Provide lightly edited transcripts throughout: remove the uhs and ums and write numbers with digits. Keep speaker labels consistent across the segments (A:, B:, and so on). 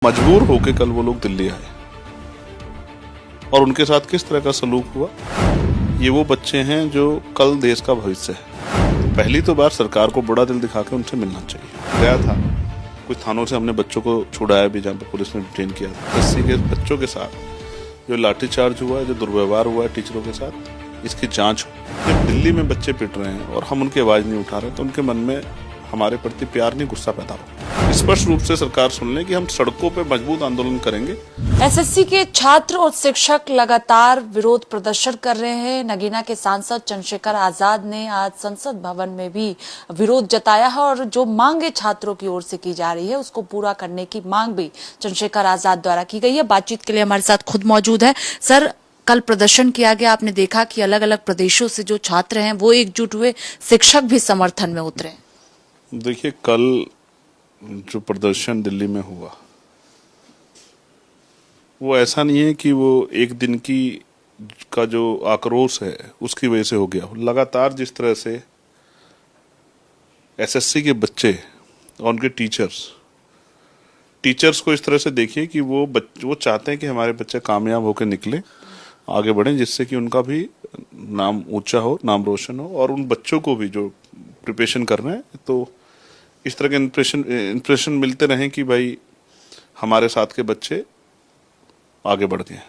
A: मजबूर होके कल वो लोग दिल्ली आए और उनके साथ किस तरह का सलूक हुआ। ये वो बच्चे हैं जो कल देश का भविष्य है। पहली तो बार सरकार को बड़ा दिल दिखा के उनसे मिलना चाहिए। गया था कुछ थानों से, हमने बच्चों को छुड़ाया भी जहाँ पर पुलिस ने डिटेन किया था। 80 के बच्चों के साथ जो लाठीचार्ज हुआ है, जो दुर्व्यवहार हुआ है टीचरों के साथ, इसकी जांच हो। जब दिल्ली में बच्चे पिट रहे हैं और हम उनकी आवाज नहीं उठा रहे तो उनके मन में हमारे प्रति प्यार नहीं, गुस्सा पैदा हो। स्पष्ट रूप से सरकार सुन ले कि हम सड़कों पे मजबूत आंदोलन करेंगे।
B: एसएससी के छात्र और शिक्षक लगातार विरोध प्रदर्शन कर रहे हैं। नगीना के सांसद चंद्रशेखर आजाद ने आज संसद भवन में भी विरोध जताया है और जो मांगे छात्रों की ओर से की जा रही है उसको पूरा करने की मांग भी चंद्रशेखर आजाद द्वारा की गई है। बातचीत के लिए हमारे साथ खुद मौजूद है। सर, कल प्रदर्शन किया गया, आपने देखा कि अलग अलग प्रदेशों से जो छात्र हैं वो एकजुट हुए, शिक्षक भी समर्थन में उतरे।
A: देखिए, कल जो प्रदर्शन दिल्ली में हुआ वो ऐसा नहीं है कि वो एक दिन का जो आक्रोश है उसकी वजह से हो गया। लगातार जिस तरह से एसएससी के बच्चे और उनके टीचर्स को इस तरह से देखिए कि वो चाहते हैं कि हमारे बच्चे कामयाब होकर निकले, आगे बढ़ें, जिससे कि उनका भी नाम ऊंचा हो, नाम रोशन हो, और उन बच्चों को भी जो प्रिपरेशन कर रहे हैं तो इस तरह के इंप्रेशन मिलते रहें कि भाई हमारे साथ के बच्चे आगे बढ़ गए।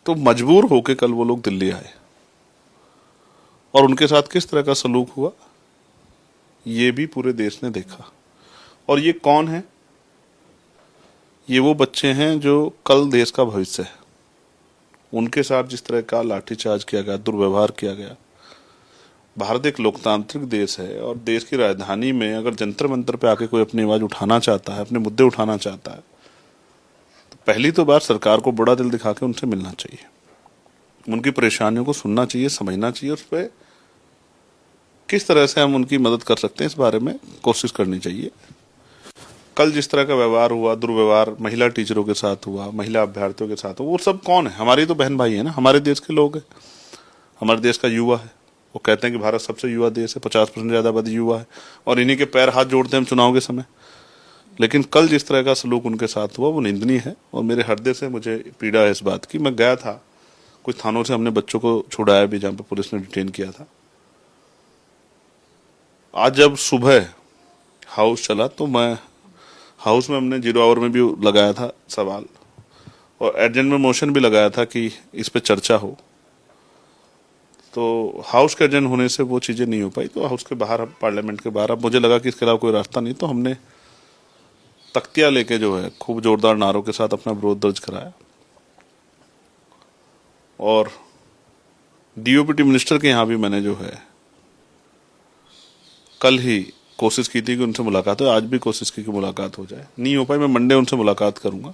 A: तो मजबूर होके कल वो लोग दिल्ली आए और उनके साथ किस तरह का सलूक हुआ ये भी पूरे देश ने देखा। और ये कौन है? ये वो बच्चे हैं जो कल देश का भविष्य है। उनके साथ जिस तरह का लाठीचार्ज किया गया, दुर्व्यवहार किया गया। भारत एक लोकतांत्रिक देश है और देश की राजधानी में अगर जंतर मंतर पे आके कोई अपनी आवाज उठाना चाहता है, अपने मुद्दे उठाना चाहता है, तो पहली तो बार सरकार को बड़ा दिल दिखा के उनसे मिलना चाहिए, उनकी परेशानियों को सुनना चाहिए, समझना चाहिए, उस पर किस तरह से हम उनकी मदद कर सकते हैं इस बारे में कोशिश करनी चाहिए। कल जिस तरह का व्यवहार हुआ, दुर्व्यवहार महिला टीचरों के साथ हुआ, महिला अभ्यर्थियों के साथ हुआ, वो सब कौन है? हमारी तो बहन भाई है ना, हमारे देश के लोग हैं, हमारे देश का युवा है। वो कहते हैं कि भारत सबसे युवा देश है, 50% ज्यादा आबादी युवा है और इन्हीं के पैर हाथ जोड़ते हैं हम चुनाव के समय। लेकिन कल जिस तरह का सलूक उनके साथ हुआ वो निंदनीय है और मेरे हृदय से मुझे पीड़ा है इस बात की। मैं गया था कुछ थानों से, हमने बच्चों को छुड़ाया भी जहाँ पर पुलिस ने डिटेन किया था। आज जब सुबह हाउस चला तो मैं हाउस में हमने 0 आवर में भी लगाया था सवाल और एजेंट में मोशन भी लगाया था कि इस पे चर्चा हो। तो हाउस के एजेंट होने से वो चीजें नहीं हो पाई। तो हाउस के बाहर, पार्लियामेंट के बाहर, अब मुझे लगा कि इसके अलावा कोई रास्ता नहीं, तो हमने तख्तियां लेके जो है खूब जोरदार नारों के साथ अपना विरोध दर्ज कराया और डीओपीटी मिनिस्टर के यहाँ भी मैंने जो है कल ही कोशिश की थी कि उनसे मुलाकात हो। आज भी कोशिश की कि मुलाकात हो जाए, नहीं हो पाई। मैं मंडे उनसे मुलाकात करूंगा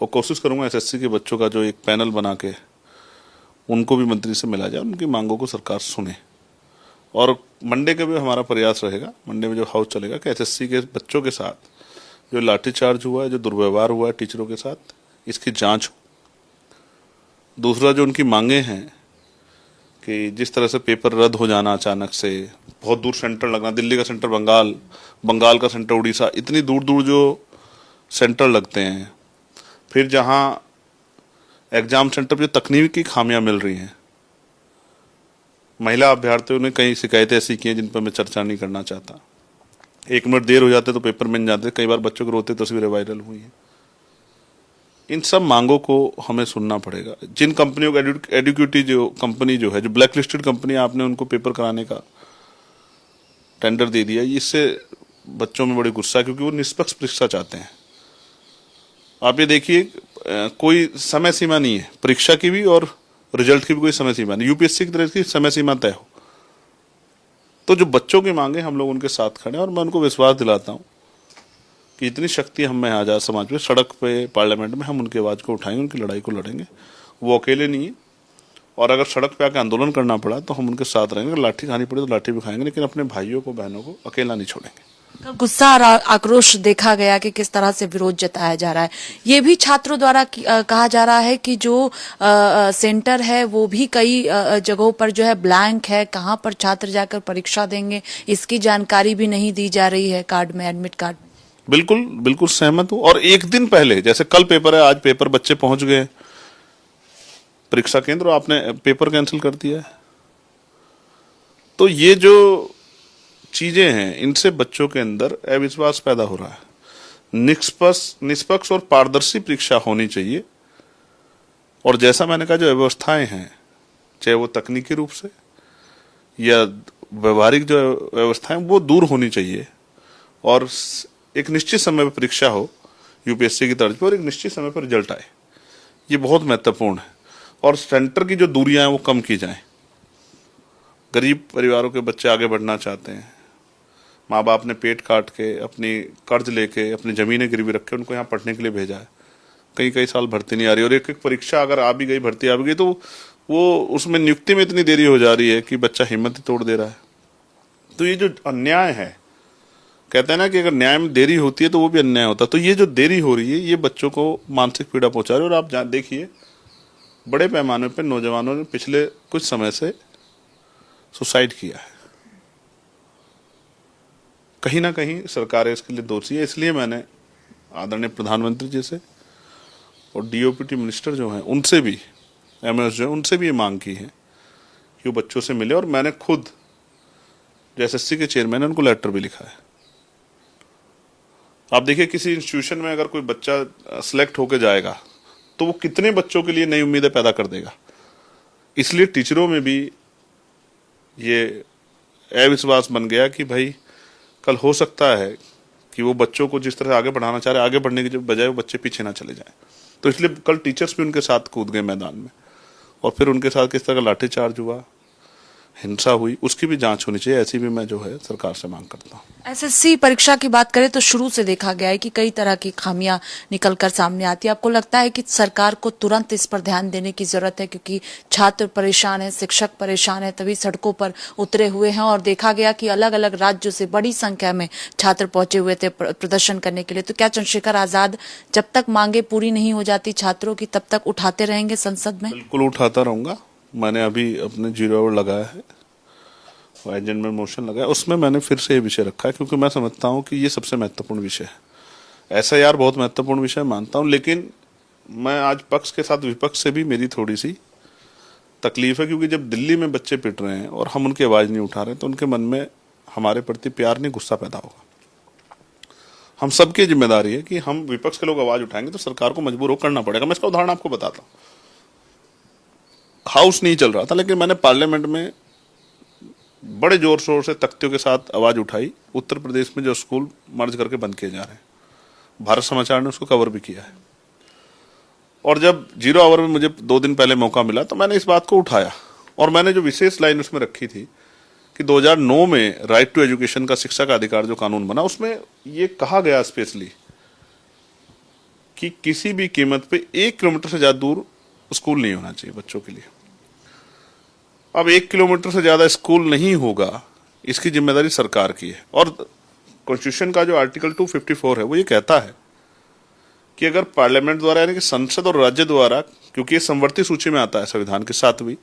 A: और कोशिश करूंगा एसएससी के बच्चों का जो एक पैनल बना के उनको भी मंत्री से मिला जाए, उनकी मांगों को सरकार सुने। और मंडे का भी हमारा प्रयास रहेगा, मंडे में जो हाउस चलेगा, कि एसएससी के बच्चों के साथ जो लाठीचार्ज हुआ है, जो दुर्व्यवहार हुआ है टीचरों के साथ, इसकी जांच हो। दूसरा, जो उनकी मांगे हैं कि जिस तरह से पेपर रद्द हो जाना अचानक से, बहुत दूर सेंटर लगना, दिल्ली का सेंटर बंगाल, बंगाल का सेंटर उड़ीसा, इतनी दूर दूर जो सेंटर लगते हैं, फिर जहां एग्जाम सेंटर पर जो तकनीकी खामियां मिल रही हैं, महिला अभ्यर्थियों ने कई शिकायतें ऐसी की हैं जिन पर मैं चर्चा नहीं करना चाहता। 1 मिनट देर हो जाते तो पेपर मिल जाते, कई बार बच्चों को रोते तस्वीरें वायरल हुई हैं। इन सब मांगों को हमें सुनना पड़ेगा। जिन कंपनियों को एडुकेटी जो कंपनी जो है, जो ब्लैक लिस्टेड कंपनी, आपने उनको पेपर कराने का टेंडर दे दिया, इससे बच्चों में बड़ी गुस्सा है क्योंकि वो निष्पक्ष परीक्षा चाहते हैं। आप ये देखिए, कोई समय सीमा नहीं है परीक्षा की भी और रिजल्ट की भी कोई समय सीमा नहीं, यूपीएससी की तरह की समय सीमा तय हो। तो जो बच्चों की मांगे, हम लोग उनके साथ खड़े हैं और मैं उनको विश्वास दिलाता हूं कि इतनी शक्ति हम में आजाद समाज में, सड़क पे, पार्लियामेंट में हम उनकी आवाज को उठाएंगे, उनकी लड़ाई को लड़ेंगे। वो अकेले नहीं है और अगर सड़क पे आके आंदोलन करना पड़ा तो हम उनके साथ रहेंगे, लाठी खानी पड़ी तो लाठी भी खाएंगे, लेकिन अपने भाइयों को, बहनों को अकेला नहीं छोड़ेंगे।
B: गुस्सा और आक्रोश देखा गया कि किस तरह से विरोध जताया जा रहा है। ये भी छात्रों द्वारा कहा जा रहा है कि जो सेंटर है वो भी कई जगहों पर जो है ब्लैंक है, कहाँ पर छात्र जाकर परीक्षा देंगे इसकी जानकारी भी नहीं दी जा रही है कार्ड में, एडमिट कार्ड।
A: बिल्कुल बिल्कुल सहमत हूं। और एक दिन पहले, जैसे कल पेपर है, आज पेपर बच्चे पहुंच गए परीक्षा केंद्र, आपने पेपर कैंसिल कर दिया है। तो ये जो चीजें हैं, इनसे बच्चों के अंदर अविश्वास पैदा हो रहा है। निष्पक्ष और पारदर्शी परीक्षा होनी चाहिए। और जैसा मैंने कहा, जो व्यवस्थाएं हैं, चाहे वो तकनीकी रूप से या व्यवहारिक जो व्यवस्थाएं, वो दूर होनी चाहिए। और एक निश्चित समय पर परीक्षा हो यूपीएससी की तर्ज पर, और एक निश्चित समय पर रिजल्ट आए, ये बहुत महत्वपूर्ण है। और सेंटर की जो दूरियां हैं वो कम की जाएं। गरीब परिवारों के बच्चे आगे बढ़ना चाहते हैं, माँ बाप ने पेट काट के, अपनी कर्ज लेके, अपनी जमीनें गिरवी रख के उनको यहाँ पढ़ने के लिए भेजा है। कई कई साल भर्ती नहीं आ रही, और एक एक परीक्षा अगर आ भी गई, भर्ती आ भी गई, तो वो उसमें नियुक्ति में इतनी देरी हो जा रही है कि बच्चा हिम्मत ही तोड़ दे रहा है। तो ये जो अन्याय है, कहते हैं ना कि अगर न्याय में देरी होती है तो वो भी अन्याय होता है। तो ये जो देरी हो रही है, ये बच्चों को मानसिक पीड़ा पहुंचा रही है। और आप देखिए, बड़े पैमाने पर नौजवानों ने पिछले कुछ समय से सुसाइड किया है। कहीं ना कहीं सरकार इसके लिए दोषी है। इसलिए मैंने आदरणीय प्रधानमंत्री जी से और डीओपीटी मिनिस्टर जो हैं उनसे भी, एमएस जो है उनसे भी ये मांग की है कि वो बच्चों से मिले। और मैंने खुद जो एसएससी के चेयरमैन है, उनको लेटर भी लिखा है। आप देखिए, किसी इंस्टीट्यूशन में अगर कोई बच्चा सिलेक्ट होकर जाएगा तो वो कितने बच्चों के लिए नई उम्मीदें पैदा कर देगा। इसलिए टीचरों में भी ये अविश्वास बन गया कि भाई कल हो सकता है कि वो बच्चों को जिस तरह आगे बढ़ाना चाह रहे, आगे बढ़ने की बजाय वो बच्चे पीछे ना चले जाएं। तो इसलिए कल टीचर्स भी उनके साथ कूद गए मैदान में, और फिर उनके साथ किस तरह का लाठीचार्ज हुआ, हिंसा हुई, उसकी भी जांच होनी चाहिए। ऐसी भी मैं जो है सरकार से मांग करता हूँ।
B: एसएससी परीक्षा की बात करें तो शुरू से देखा गया है कि कई तरह की खामियां निकलकर सामने आती है। आपको लगता है कि सरकार को तुरंत इस पर ध्यान देने की जरूरत है, क्योंकि छात्र परेशान है, शिक्षक परेशान है, तभी सड़कों पर उतरे हुए हैं। और देखा गया कि अलग अलग राज्यों से बड़ी संख्या में छात्र पहुंचे हुए थे प्रदर्शन करने के लिए। तो क्या चंद्रशेखर आजाद जब तक मांगे पूरी नहीं हो जाती छात्रों की, तब तक उठाते रहेंगे संसद में?
A: बिल्कुल उठाता रहूंगा। मैंने अभी अपने 0 आवर लगाया है, एजेंट में मोशन लगाया, उसमें मैंने फिर से ये विषय रखा है, क्योंकि मैं समझता हूँ कि ये सबसे महत्वपूर्ण विषय है। ऐसा यार बहुत महत्वपूर्ण विषय मानता हूँ, लेकिन मैं आज पक्ष के साथ विपक्ष से भी मेरी थोड़ी सी तकलीफ है। क्योंकि जब दिल्ली में बच्चे पिट रहे हैं और हम उनकी आवाज नहीं उठा रहे, तो उनके मन में हमारे प्रति प्यार नहीं, गुस्सा पैदा होगा। हम सबकी जिम्मेदारी है कि हम विपक्ष के लोग आवाज उठाएंगे तो सरकार को मजबूर हो करना पड़ेगा। मैं इसका उदाहरण आपको बताता हूँ। हाउस नहीं चल रहा था, लेकिन मैंने पार्लियामेंट में बड़े जोर शोर से तख्तियों के साथ आवाज उठाई। उत्तर प्रदेश में जो स्कूल मर्ज करके बंद किए जा रहे हैं, भारत समाचार ने उसको कवर भी किया है। और जब 0 आवर में मुझे 2 दिन पहले मौका मिला, तो मैंने इस बात को उठाया। और मैंने जो विशेष लाइन उसमें रखी थी कि 2009 में राइट टू एजुकेशन का, शिक्षा का अधिकार जो कानून बना, उसमें ये कहा गया स्पेशली कि किसी भी कीमत पे 1 किलोमीटर से ज्यादा दूर स्कूल नहीं होना चाहिए बच्चों के लिए। अब 1 किलोमीटर से ज्यादा स्कूल नहीं होगा, इसकी जिम्मेदारी सरकार की है। और कॉन्स्टिट्यूशन का जो आर्टिकल 254 है, वो ये कहता है कि अगर पार्लियामेंट द्वारा, यानी कि संसद और राज्य द्वारा, क्योंकि ये संवर्ती सूची में आता है संविधान की 7वीं,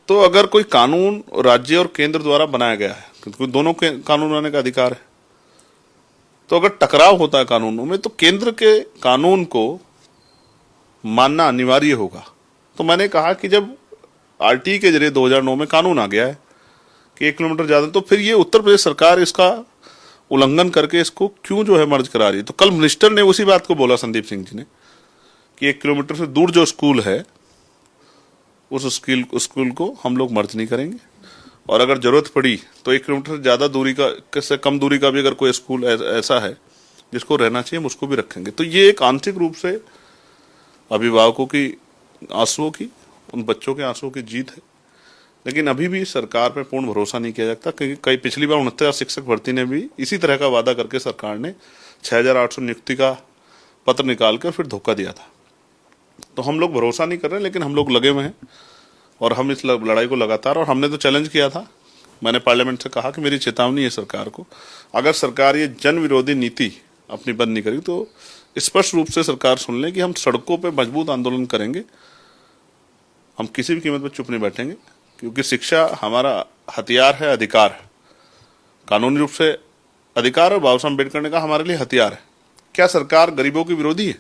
A: तो अगर कोई कानून राज्य और केंद्र द्वारा बनाया गया है, क्योंकि दोनों के कानून बनाने का अधिकार है, तो अगर टकराव होता है कानूनों में, तो केंद्र के कानून को मानना अनिवार्य होगा। तो मैंने कहा कि जब आरटी के जरिए 2009 में कानून आ गया है कि 1 किलोमीटर ज्यादा, तो फिर ये उत्तर प्रदेश सरकार इसका उल्लंघन करके इसको क्यों जो है मर्ज करा रही है। तो कल मिनिस्टर ने उसी बात को बोला, संदीप सिंह जी ने, कि 1 किलोमीटर से दूर जो स्कूल है, उस स्कूल को हम लोग मर्ज नहीं करेंगे। और अगर जरूरत पड़ी तो 1 किलोमीटर से ज्यादा दूरी का, से कम दूरी का भी अगर कोई स्कूल ऐसा है जिसको रहना चाहिए, हम उसको भी रखेंगे। तो ये एक आंशिक रूप से अभिभावकों की आंसुओं की, उन बच्चों के आंसुओं की जीत है। लेकिन अभी भी सरकार पे पूर्ण भरोसा नहीं किया जाता, क्योंकि कई पिछली बार 69 शिक्षक भर्ती ने भी इसी तरह का वादा करके सरकार ने 6800 नियुक्ति का पत्र निकाल कर फिर धोखा दिया था। तो हम लोग भरोसा नहीं कर रहे, लेकिन हम लोग लगे हुए हैं और हम इस लड़ाई को लगातार, और हमने तो चैलेंज किया था, मैंने पार्लियामेंट से कहा कि मेरी चेतावनी है सरकार को, अगर सरकार ये जन विरोधी नीति अपनी बंद नहीं करेगी तो स्पष्ट रूप से सरकार सुन ले कि हम सड़कों पर मजबूत आंदोलन करेंगे। हम किसी भी कीमत पर चुप नहीं बैठेंगे, क्योंकि शिक्षा हमारा हथियार है, अधिकार है। कानूनी रूप से अधिकार और बाबा साहब अम्बेडकर ने कहा हमारे लिए हथियार है। क्या सरकार गरीबों की विरोधी है?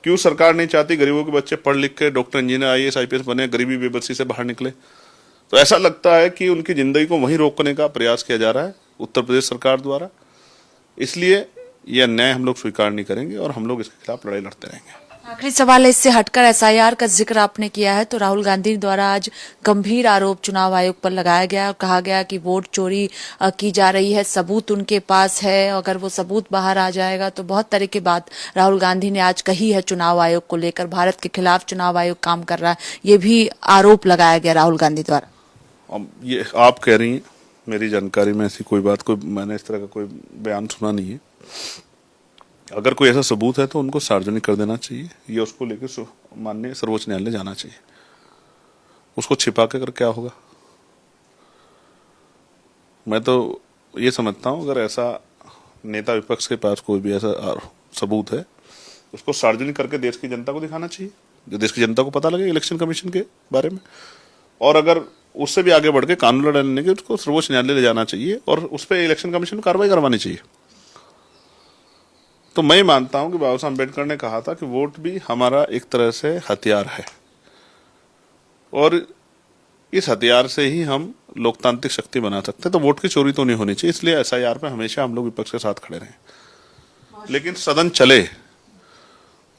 A: क्यों सरकार नहीं चाहती गरीबों के बच्चे पढ़ लिख के डॉक्टर, इंजीनियर, आईएएस, आईपीएस बने, गरीबी बेबसी से बाहर निकले? तो ऐसा लगता है कि उनकी जिंदगी को वहीं रोकने का प्रयास किया जा रहा है उत्तर प्रदेश सरकार द्वारा। इसलिए यह अन्याय हम लोग स्वीकार नहीं करेंगे और हम लोग इसके खिलाफ लड़ाई लड़ते रहेंगे।
B: आखिरी सवाल है, इससे हटकर एसआईआर का जिक्र आपने किया है, तो राहुल गांधी द्वारा आज गंभीर आरोप चुनाव आयोग पर लगाया गया और कहा गया कि वोट चोरी की जा रही है, सबूत उनके पास है, अगर वो सबूत बाहर आ जाएगा तो बहुत तरह की बात राहुल गांधी ने आज कही है चुनाव आयोग को लेकर। भारत के खिलाफ चुनाव आयोग काम कर रहा है, ये भी आरोप लगाया गया राहुल गांधी द्वारा।
A: अब ये आप कह रही हैं, मेरी जानकारी में ऐसी कोई बात, मैंने इस तरह का कोई बयान सुना नहीं है। अगर कोई ऐसा सबूत है तो उनको सार्वजनिक कर देना चाहिए, ये उसको लेकर माननीय सर्वोच्च न्यायालय जाना चाहिए। उसको छिपा के कर क्या होगा? मैं तो ये समझता हूं अगर ऐसा नेता विपक्ष के पास कोई भी ऐसा सबूत है, उसको सार्वजनिक करके देश की जनता को दिखाना चाहिए, जो देश की जनता को पता लगे इलेक्शन कमीशन के बारे में। और अगर उससे भी आगे बढ़ के कानून लड़ने के, उसको सर्वोच्च न्यायालय ले जाना चाहिए और उस पर इलेक्शन कमीशन को कार्रवाई करवानी चाहिए। तो मैं मानता हूं कि बाबा साहब अम्बेडकर ने कहा था कि वोट भी हमारा एक तरह से हथियार है और इस हथियार से ही हम लोकतांत्रिक शक्ति बना सकते हैं। तो वोट की चोरी तो नहीं होनी चाहिए, इसलिए एसआईआर पे हमेशा हम लोग विपक्ष के साथ खड़े रहे। लेकिन सदन चले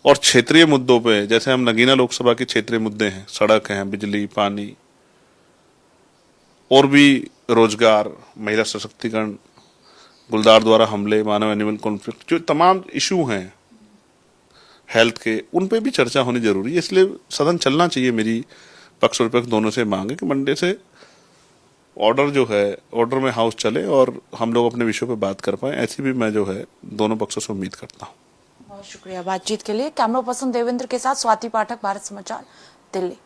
A: और क्षेत्रीय मुद्दों पे, जैसे हम नगीना लोकसभा के क्षेत्रीय मुद्दे हैं, सड़क हैं, बिजली, पानी और भी रोजगार, महिला सशक्तिकरण, गुलदार द्वारा हमले, मानव एनिमल कॉन्फ्लिक्ट, जो तमाम इशू हैं हेल्थ के, उन पे भी चर्चा होनी जरूरी है। इसलिए सदन चलना चाहिए। मेरी पक्ष और विपक्ष दोनों से मांग है कि मंडे से ऑर्डर जो है, ऑर्डर में हाउस चले और हम लोग अपने विषयों पे बात कर पाए, ऐसी भी मैं जो है दोनों पक्षों से उम्मीद करता हूँ।
B: बहुत शुक्रिया बातचीत के लिए। कैमरा पर्सन देवेंद्र के साथ स्वाति पाठक, भारत समाचार, दिल्ली।